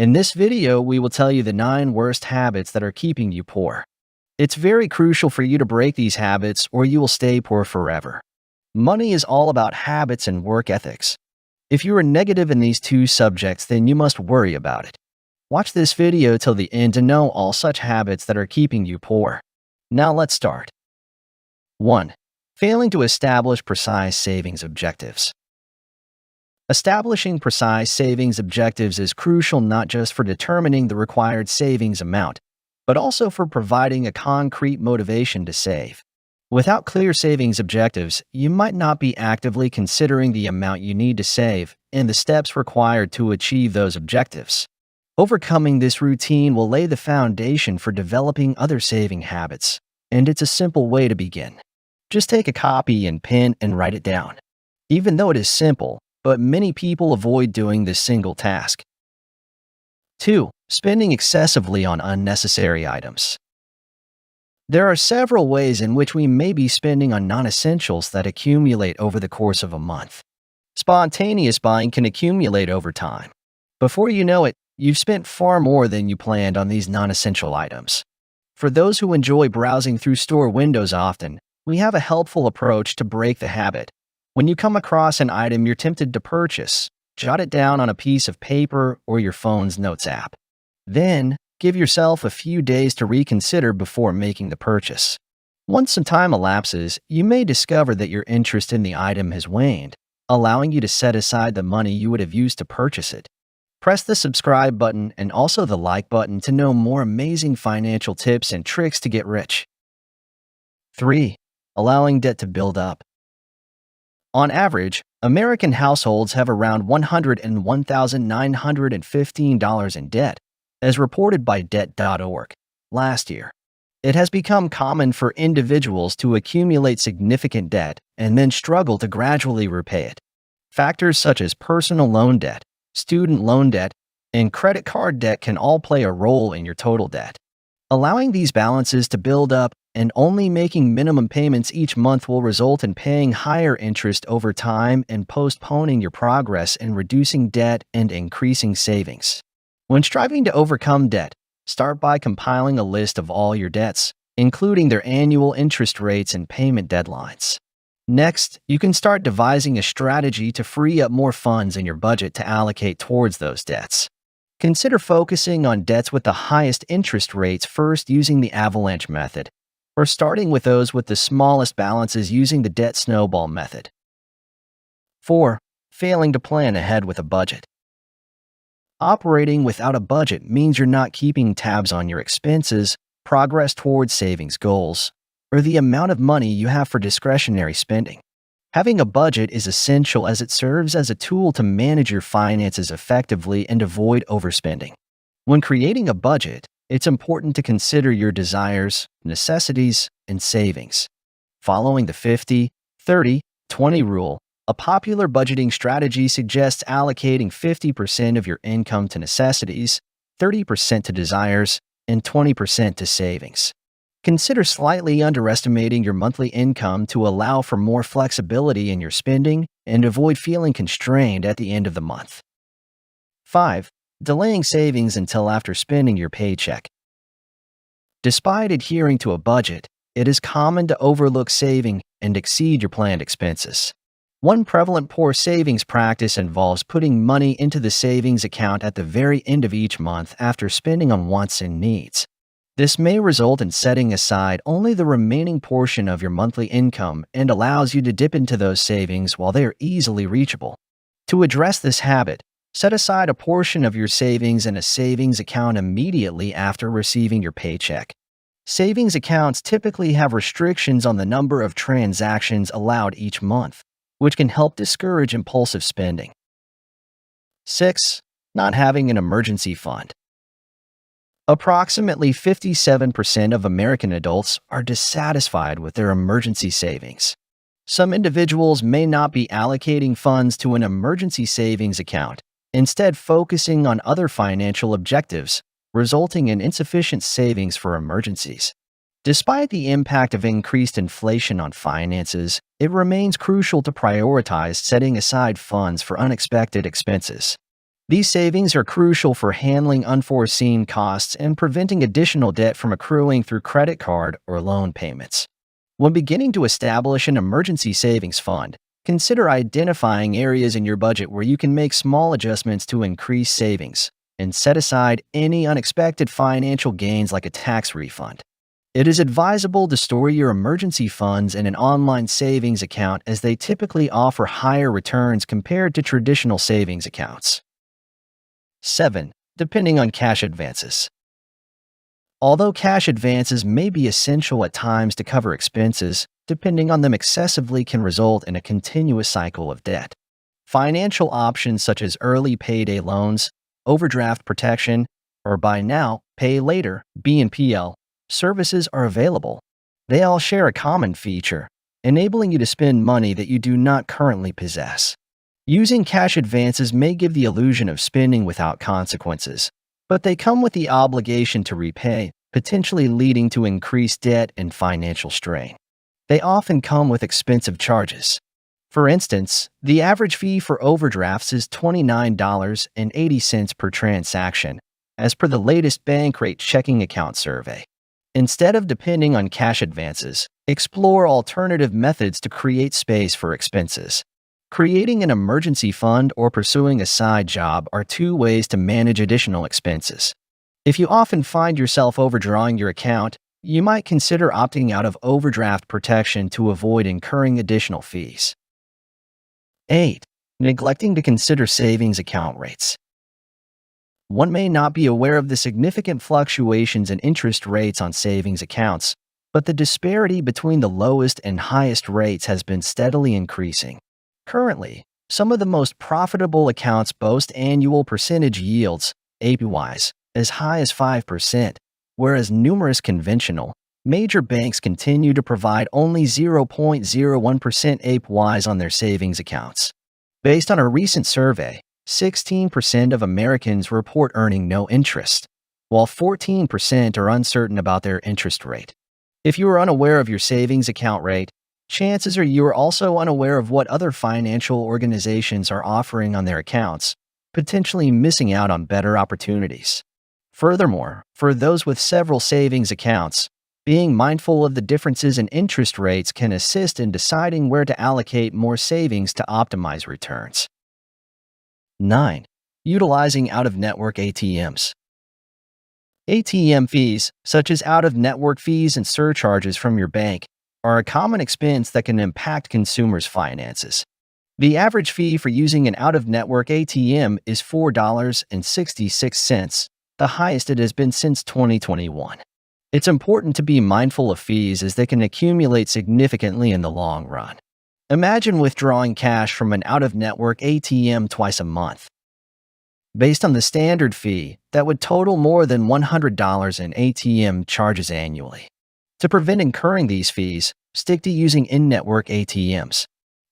In this video, we will tell you the 9 worst habits that are keeping you poor. It's very crucial for you to break these habits or you will stay poor forever. Money is all about habits and work ethics. If you are negative in these 2 subjects, then you must worry about it. Watch this video till the end to know all such habits that are keeping you poor. Now let's start. 1. Failing to establish precise savings objectives. Establishing precise savings objectives is crucial not just for determining the required savings amount, but also for providing a concrete motivation to save. Without clear savings objectives, you might not be actively considering the amount you need to save and the steps required to achieve those objectives. Overcoming this routine will lay the foundation for developing other saving habits, and it's a simple way to begin. Just take a copy and pen and write it down. Even though it is simple, but many people avoid doing this single task. 2. Spending excessively on unnecessary items. There are several ways in which we may be spending on non-essentials that accumulate over the course of a month. Spontaneous buying can accumulate over time. Before you know it, you've spent far more than you planned on these non-essential items. For those who enjoy browsing through store windows often, we have a helpful approach to break the habit. When you come across an item you're tempted to purchase, jot it down on a piece of paper or your phone's notes app. Then, give yourself a few days to reconsider before making the purchase. Once some time elapses, you may discover that your interest in the item has waned, allowing you to set aside the money you would have used to purchase it. Press the subscribe button and also the like button to know more amazing financial tips and tricks to get rich. 3. Allowing debt to build up. On average, American households have around $101,915 in debt, as reported by Debt.org last year. It has become common for individuals to accumulate significant debt and then struggle to gradually repay it. Factors such as personal loan debt, student loan debt, and credit card debt can all play a role in your total debt. Allowing these balances to build up and only making minimum payments each month will result in paying higher interest over time and postponing your progress in reducing debt and increasing savings. When striving to overcome debt, start by compiling a list of all your debts, including their annual interest rates and payment deadlines. Next, you can start devising a strategy to free up more funds in your budget to allocate towards those debts. Consider focusing on debts with the highest interest rates first using the avalanche method, or starting with those with the smallest balances using the debt snowball method. 4. Failing to plan ahead with a budget. Operating without a budget means you're not keeping tabs on your expenses, progress towards savings goals, or the amount of money you have for discretionary spending. Having a budget is essential as it serves as a tool to manage your finances effectively and avoid overspending. When creating a budget, it's important to consider your desires, necessities, and savings. Following the 50-30-20 rule, a popular budgeting strategy suggests allocating 50% of your income to necessities, 30% to desires, and 20% to savings. Consider slightly underestimating your monthly income to allow for more flexibility in your spending and avoid feeling constrained at the end of the month. 5. Delaying savings until after spending your paycheck. Despite adhering to a budget, it is common to overlook saving and exceed your planned expenses. One prevalent poor savings practice involves putting money into the savings account at the very end of each month after spending on wants and needs. This may result in setting aside only the remaining portion of your monthly income and allows you to dip into those savings while they are easily reachable. To address this habit, set aside a portion of your savings in a savings account immediately after receiving your paycheck. Savings accounts typically have restrictions on the number of transactions allowed each month, which can help discourage impulsive spending. 6. Not having an emergency fund. Approximately 57% of American adults are dissatisfied with their emergency savings. Some individuals may not be allocating funds to an emergency savings account, instead focusing on other financial objectives, resulting in insufficient savings for emergencies. Despite the impact of increased inflation on finances, it remains crucial to prioritize setting aside funds for unexpected expenses. These savings are crucial for handling unforeseen costs and preventing additional debt from accruing through credit card or loan payments. When beginning to establish an emergency savings fund, consider identifying areas in your budget where you can make small adjustments to increase savings and set aside any unexpected financial gains like a tax refund. It is advisable to store your emergency funds in an online savings account as they typically offer higher returns compared to traditional savings accounts. 7. Depending on cash advances. Although cash advances may be essential at times to cover expenses, depending on them excessively can result in a continuous cycle of debt. Financial options such as early payday loans, overdraft protection, or buy now, pay later (BNPL) services are available. They all share a common feature, enabling you to spend money that you do not currently possess. Using cash advances may give the illusion of spending without consequences, but they come with the obligation to repay, potentially leading to increased debt and financial strain. They often come with expensive charges. For instance, the average fee for overdrafts is $29.80 per transaction, as per the latest Bankrate checking account survey. Instead of depending on cash advances, explore alternative methods to create space for expenses. Creating an emergency fund or pursuing a side job are two ways to manage additional expenses. If you often find yourself overdrawing your account, you might consider opting out of overdraft protection to avoid incurring additional fees. 8. Neglecting to consider savings account rates. One may not be aware of the significant fluctuations in interest rates on savings accounts, but the disparity between the lowest and highest rates has been steadily increasing. Currently, some of the most profitable accounts boast annual percentage yields, APYs, as high as 5%, whereas numerous conventional, major banks continue to provide only 0.01% APYs on their savings accounts. Based on a recent survey, 16% of Americans report earning no interest, while 14% are uncertain about their interest rate. If you are unaware of your savings account rate, chances are you are also unaware of what other financial organizations are offering on their accounts, potentially missing out on better opportunities. Furthermore, for those with several savings accounts, being mindful of the differences in interest rates can assist in deciding where to allocate more savings to optimize returns. 9. Utilizing out-of-network ATMs. ATM fees, such as out-of-network fees and surcharges from your bank, are a common expense that can impact consumers' finances. The average fee for using an out-of-network ATM is $4.66, the highest it has been since 2021. It's important to be mindful of fees as they can accumulate significantly in the long run. Imagine withdrawing cash from an out-of-network ATM twice a month. Based on the standard fee, that would total more than $100 in ATM charges annually. To prevent incurring these fees, stick to using in-network ATMs.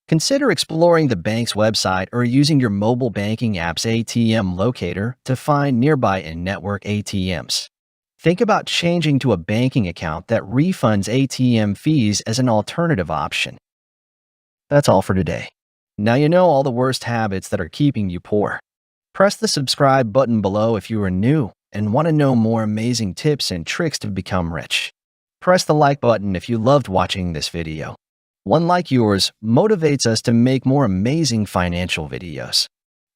Consider exploring the bank's website or using your mobile banking app's ATM locator to find nearby in-network ATMs. Think about changing to a banking account that refunds ATM fees as an alternative option. That's all for today. Now you know all the worst habits that are keeping you poor. Press the subscribe button below if you are new and want to know more amazing tips and tricks to become rich. Press the like button if you loved watching this video. One like yours motivates us to make more amazing financial videos.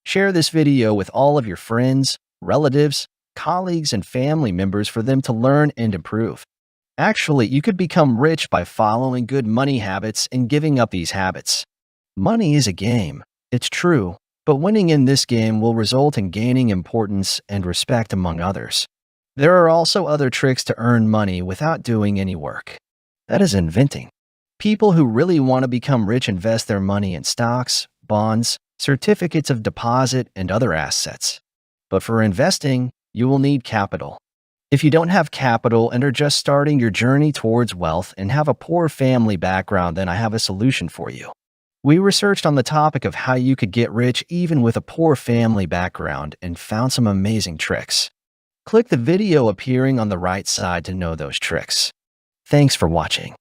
Share this video with all of your friends, relatives, colleagues, and family members for them to learn and improve. Actually, you could become rich by following good money habits and giving up these habits. Money is a game, it's true, but winning in this game will result in gaining importance and respect among others. There are also other tricks to earn money without doing any work. That is inventing. People who really want to become rich invest their money in stocks, bonds, certificates of deposit, and other assets. But for investing, you will need capital. If you don't have capital and are just starting your journey towards wealth and have a poor family background, then I have a solution for you. We researched on the topic of how you could get rich even with a poor family background and found some amazing tricks. Click the video appearing on the right side to know those tricks. Thanks for watching.